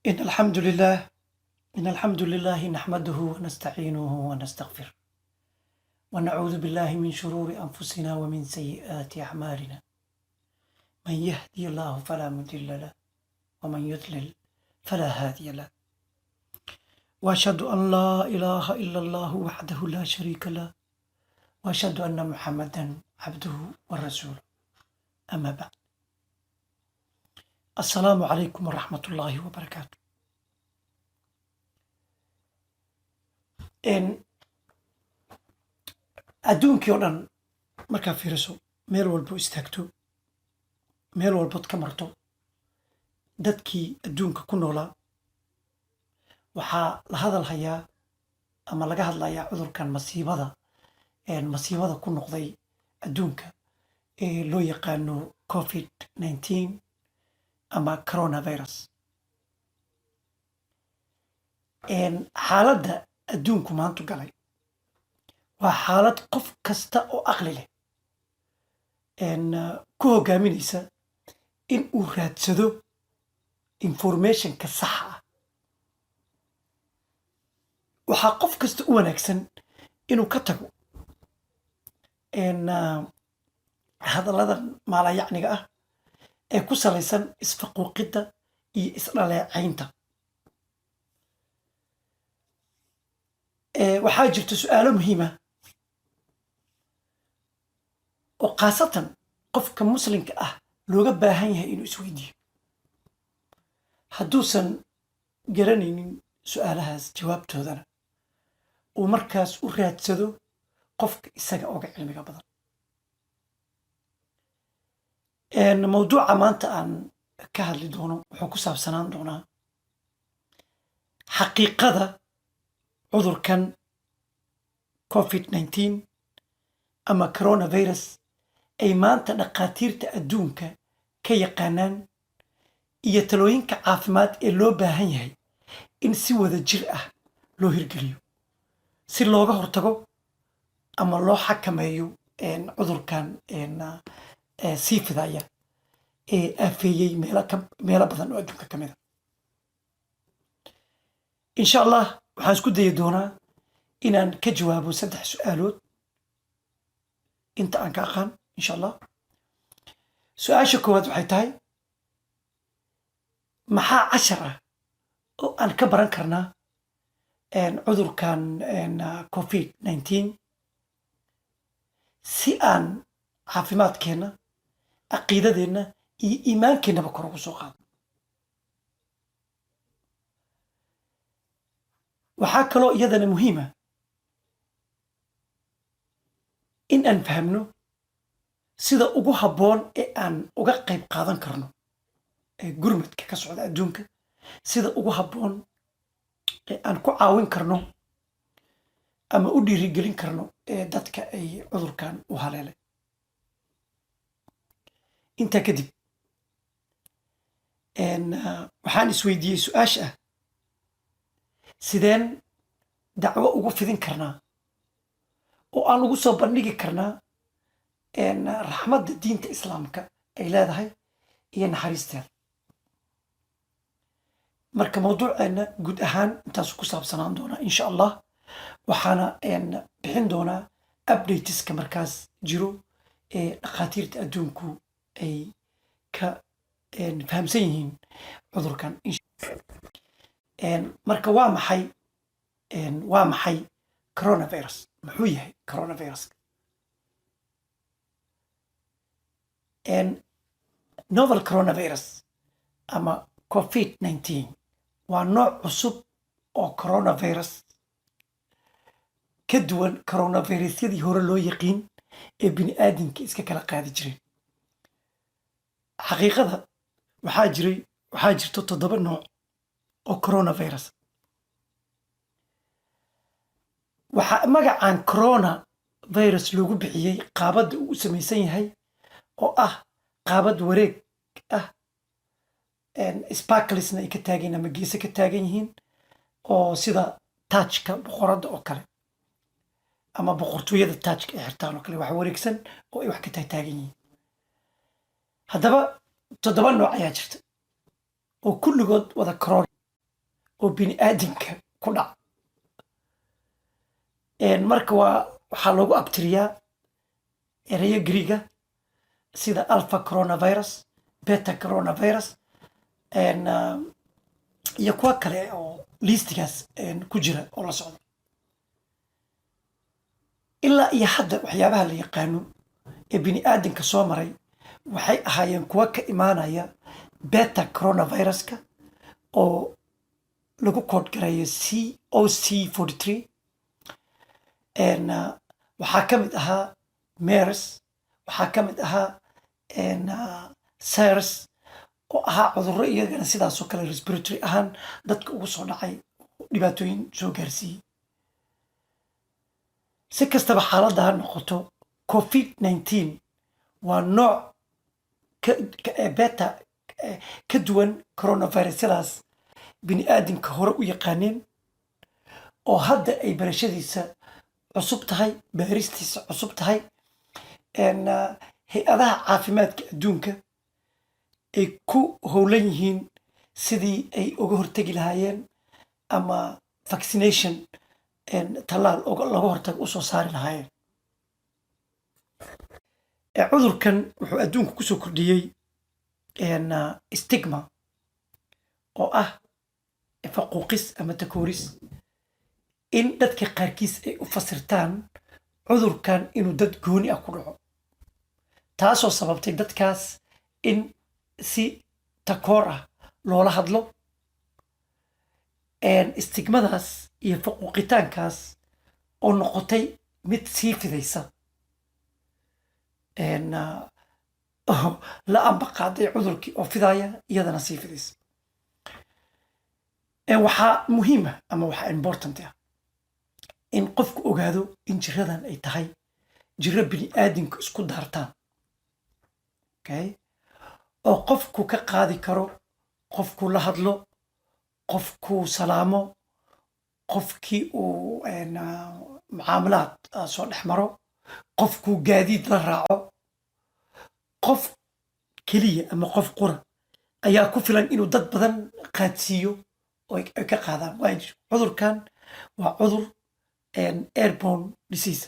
إن الحمد لله إن الحمد لله نحمده ونستعينه ونستغفره ونعوذ بالله من شرور أنفسنا ومن سيئات أعمالنا. من يهدي الله فلا مضل له ومن يضلل فلا هادي له. وأشهد أن لا إله إلا الله وحده لا شريك له وأشهد أن محمدا عبده ورسوله. أما بعد، السلام عليكم ورحمة الله وبركاته. adduunkii oo dhan markaa fiiriso, meel walbo istaagto, meel walbood ka marto, dadkii adduunka ku noolaa waxaa la hadal hayaa ama laga hadlayaa cudurkan masiibada ku noqday adduunka ee loo yaqaano COVID-19 ama coronavirus. xaaladda adduunku maantu galay waa xaalad qof kasta oo aqli leh ku hogaaminaysa in uu raadsado informationka saxa ah. waxaa qof kasta u wanaagsan inuu ka tago hadalladan maalayacniga ah ee ku salaysan isfaquuqidda iyo isdhaleecaynta. waxaa jirta su-aalo muhiima oo khaasatan qofka muslimka ah looga baahan yahay inuu isweydiiyo. hadduusan garanaynin su-aalahaas jawaabtoodana uu markaas u raadsado qofka isaga oga cilmiga badan. mawduuca maanta aan ka hadli doono wuxuu ku saabsanaan doonaa xaqiiqada cudurkan COVID-19 ama coronavirus ay maanta dhakhaatiirta adduunka ka yaqaanaan iyo talooyinka caafimaad ee loo baahan yahay in si wada jir ah loo hirgeliyo si looga hortago ama loo xakameeyo cudurkan sii fidaya ee aafeeyey meelo badan oo adduunka ka mid a. insha allah waxaan isku dayi doonaa inaan ka jawaabo 3 su-aalood inta aan ka aqaan insha allah. su-aasha koowaad waxay tahay, maxaa cashar ah oo aan ka baran karnaa cudurkan COVID-19 si aan caafimaadkeenna, caqiidadeenna iyo iimaankeenaba kor ugu soo qaado. waxaa kaloo iyadana muhiima in aan fahamno sida ugu habboon ee aan uga qayb qaadan karno gurmadka ka socda adduunka, sida ugu habboon ee aan ku caawin karno ama u dhiirigelin karno dadka ay cudurkan u haleelay. intaa kadib waxaan isweydiiyey su-aasha ah, sideen dacwo ugu fidin karnaa oo aan ugu soo bandhigi karnaa raxmadda diinta islaamka ay leedahay iyo naxariisteeda. marka mawduuceena guud ahaan intaasu ku saabsanaan doonaa insha allah. waxaana bixin doonaa updateska markaas jiro ee dhakhaatiirta adduunku ay ka fahamsan yihiin cudurkan. marka waa maxay coronavirus? muxuu yahay coronavirus? novel coronavirus ama COVID-19 waa nooc cusub oo coronavirus ka duwan coronavirusyadii hore loo yaqiin ee bini aadamka iska kala qaadi jireen. xaqiiqada waxaa jirto 7 nooc oo coronavirus. waxaa magacan coronavirus loogu bixiyey qaabadda uu u samaysan yahay oo ah qaabad wareeg ah, sparklesna ay ka taagan ama geese ka taagan yihiin, oo sida taajka boqoradda oo kale ama boqortooyada taajka ay xirtaan oo kale, wax wareegsan oo ay wax ka taagan yihiin. haddaba 7 nooc ayaa jirta oo kulligood wada corona oo bini aadinka ku dhac. marka waxaa loogu abtiriyaa erayo Greega sida alpha coronavirus, beta coronavirus, iyo kuwa kale oo liistigaas ku jira oo la socda. ilaa iyo hadda waxyaabaha la yaqaano ee bini aadinka soo maray waxay ahaayeen kuwa ka imaanaya beta coronaviruska oo lagu kood gareeyo COC43. waxaa ka mid ahaa MERS, waxaa ka mid ahaa SARS, oo ahaa cudurro iyagana sidaasoo kale respiratory ahaan dadka ugu soo dhacay, dhibaatooyin soo gaarsiiyey. si kastaba xaaladda ha noqoto, COVID-19 waa nooc beta ka duwan coronavirusyadaas bini aadinka hore u yaqaaneen, oo hadda ay barashadiisa cusub tahay, baaristiisa cusub tahay. hay-adaha caafimaadka adduunka ay ku howlan yihiin sidii ay uga hortegi lahaayeen ama vaccination tallaal laga hortag usoo saari lahaayeen. cudurkan wuxuu adduunka kusoo kordhiyey stigma oo ah faquuqis ama takooris, in dadka qaarkiis ay u fasirtaan cudurkan inuu dad gooni ah ku dhaco, taasoo sababtay dadkaas in si takoor ah loola hadlo. istigmadaas iyo faquuqitaankaas oo noqotay mid sii fidaysa, la ambaqaaday cudurkii oo fidaya iyadana sii fidaysa. waxaa muhiim ah ama waxaa important ah in qofku ogaado in jiradan ay tahay jiro bini aadinku isku daartaan, oo qofku ka qaadi karo qofku la hadlo, qofku salaamo, qofkii uu mucaamalaad soo dhex maro, qofku gaadiid la raaco. qof keliya ama qof qura ayaa ku filan inuu dad badan qaadsiiyo oo ay ka qaadaan. waayo cudurkan waa cudur airborne disease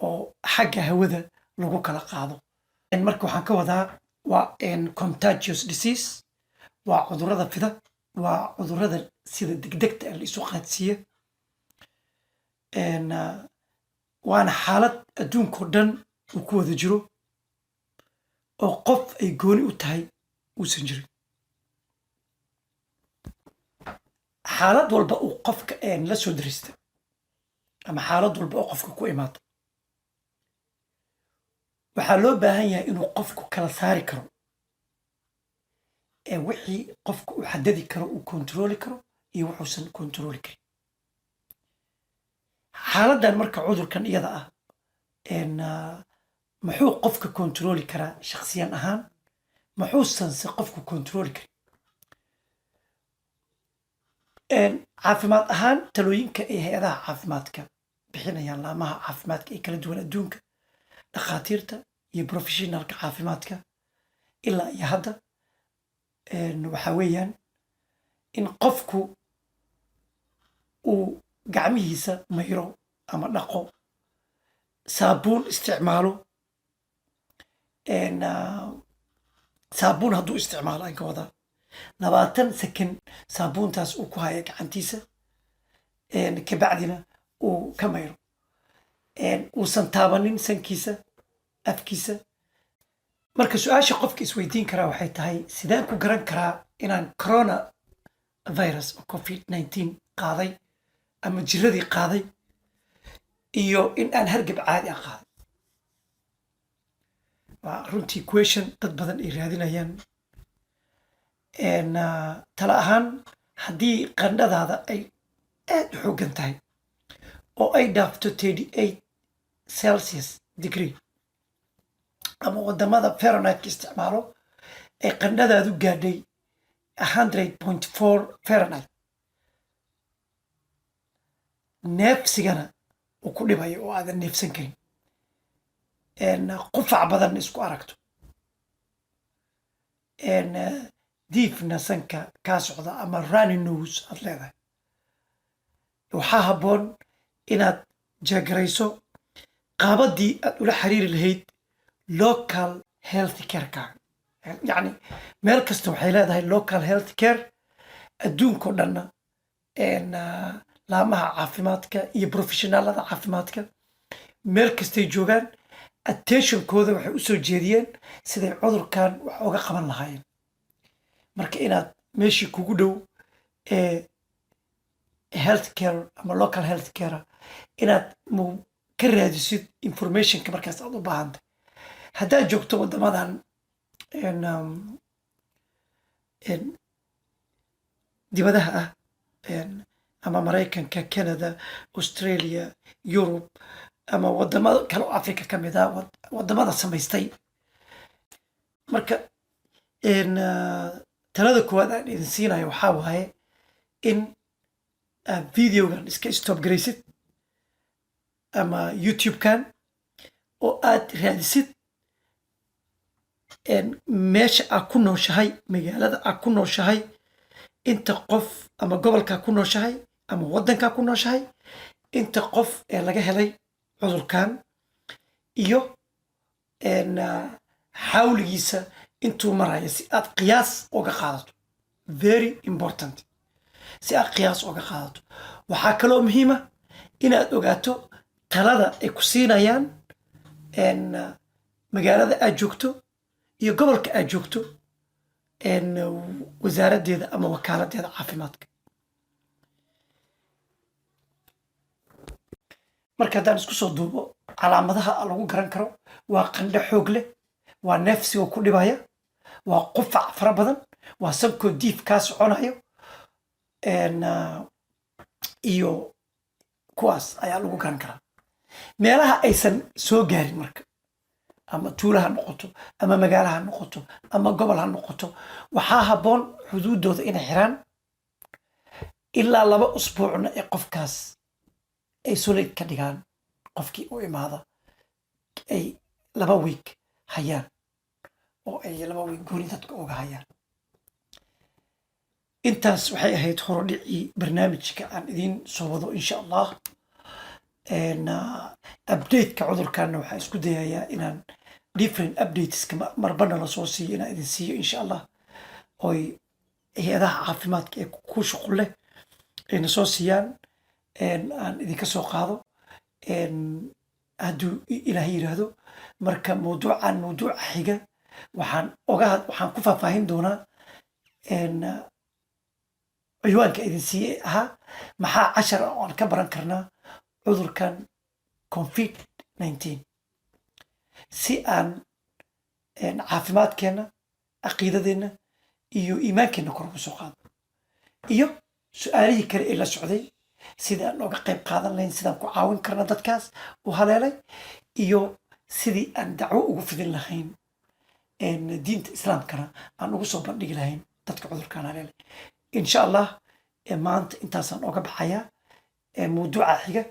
oo xagga hawada lagu kala qaado. marka waxaan ka wadaa waa contagious disease, waa cudurrada fida, waa cudurrada sida degdegta la isu qaadsiiya. waana xaalad adduunkao dhan uu ku wada jiro oo qof ay gooni u tahay uusan jirin. xaalad walba uu qofka la soo darista ama xaalad walba oo qofka ku imaado, waxaa loo baahan yahay inuu qofku kala saari karo wixii qofku uu xadadi karo, uu kontrooli karo, iyo wuxuusan kontrooli karin. xaaladdan marka cudurkan iyada ah muxuu qofka kontrooli karaa shakhsiyan ahaan, muxuusanse qofku kontrooli karin? caafimaad ahaan talooyinka ay hay-adaha caafimaadka bixinayaan, laamaha caafimaadka ee kala duwan adduunka, dhakhaatiirta iyo professionalka caafimaadka ilaa iyo hadda waxaa weeyaan in qofku uu gacmihiisa mayro ama dhaqo, saabuun isticmaalo. saabuun hadduu isticmaalo aan ka wadaa 20 second saabuuntaas uu ku haya gacantiisa, kabacdina uu ka mayro, uusan taabanin sankiisa, afkiisa. marka su-aasha qofka isweydiin karaa waxay tahay, sideen ku garan karaa inaan corona virus oo COVID-19 qaaday ama jiradii qaaday iyo in aan hargab caadi ah qaaday? waa runtii question dad badan ay raadinayaan. tala ahaan, haddii qandhadaada ay aad u xooggan tahay oo ay dhaafto 38 celsius degree ama wadamada Fahrenheit isticmaalo ee qandhadaadu gaadhay 100.4 Fahrenheit, neefsigana uu ku dhibayo oo aadan neefsan karin, qufac badan isku aragto, diifna sanka kaa socda ama runny nose aad leedahay, waxaa habboon inaad jeegarayso qaabadii aad ula xiriiri lahayd local health carekaaga. yacni meel kasta waxay leedahay local health care. adduunkao dhanna laamaha caafimaadka iyo professionaalada caafimaadka meel kastay joogaan attentionkooda waxay u soo jeediyeen siday cudurkan wax uga qaban lahaayeen. marka inaad meeshii kugu dhow health care ama local health care inaad ka raadisid informationka markaas aad u baahantay. haddaad joogto waddamadan dibadaha ah ama maraykanka, canada, australia, yurub ama waddamada kale oo africa ka mid ah waddamada samaystay. marka talada koowaad aan idin siinayo waxaa waaye in aad videogan iska stop garaysid ama youtubekan oo aad raadisid meesha aad ku nooshahay, magaalada aad ku nooshahay, inta qof ama gobolkaa ku nooshahay ama waddankaa ku nooshahay, inta qof ee laga helay cudurkan iyo xawligiisa intuu maraya si aad qiyaas uga qaadato. very important, si aad qiyaas uga qaadato. waxaa kaloo muhiima inaad ogaato talada ay ku siinayaan magaalada aad joogto iyo gobolka aad joogto wasaaraddeeda ama wakaaladeeda caafimaadka. marka haddaan isku soo duubo calaamadaha lagu garan karo waa qandho xoog leh, waa neefsigoo ku dhibaya, waa qufac fara badan, waa sabkoo diif kaa soconayo iyo kuwaas ayaa lagu garan karaa. meelaha aysan soo gaarin marka ama tuula ha noqoto ama magaalo ha noqoto ama gobol ha noqoto waxaa habboon xuduuddooda inay xiraan ilaa 2 usbuucna ee qofkaas ay solid ka dhigaan. qofkii u imaada ay 2 week hayaan oo ay 2 week gooni dadka uga hayaan. intaas waxay ahayd horodhicii barnaamijka aan idiin soo wado insha allah. updateka cudurkanna waxaa isku dayayaa inaan different updateska marbana lasoo siiyo inaan idin siiyo insha allah, oy hay-adaha caafimaadka ee ku shuqul leh ayna soo siiyaan aan idinka soo qaado hadduu ilaahay yiraahdo. marka mawduuca xiga waxaan ku faahfaahin doonaa ciwaanka idin siiyey ahaa maxaa cashar aan ka baran karnaa cudurkan covid-19 si aan caafimaadkeenna, caqiidadeenna iyo iimaankeenna kor ugu soo qaado, iyo su-aalihii kale ee la socday sidii aan nooga qayb qaadan lahayn, sidaan ku caawin karna dadkaas u haleelay, iyo sidii aan dacwo ugu fidin lahayn diinta islaamkana aan ugu soo bandhigi lahayn dadka cudurkan haleelay. insha allah maanta intaasaan oga baxayaa. mawduuca xiga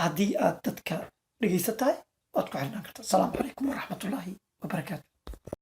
haddii aad dadka dhegaysan tahay waad ku xirnaan kartaa. asalaamu calaykum waraxmatullaahi wabarakaatu.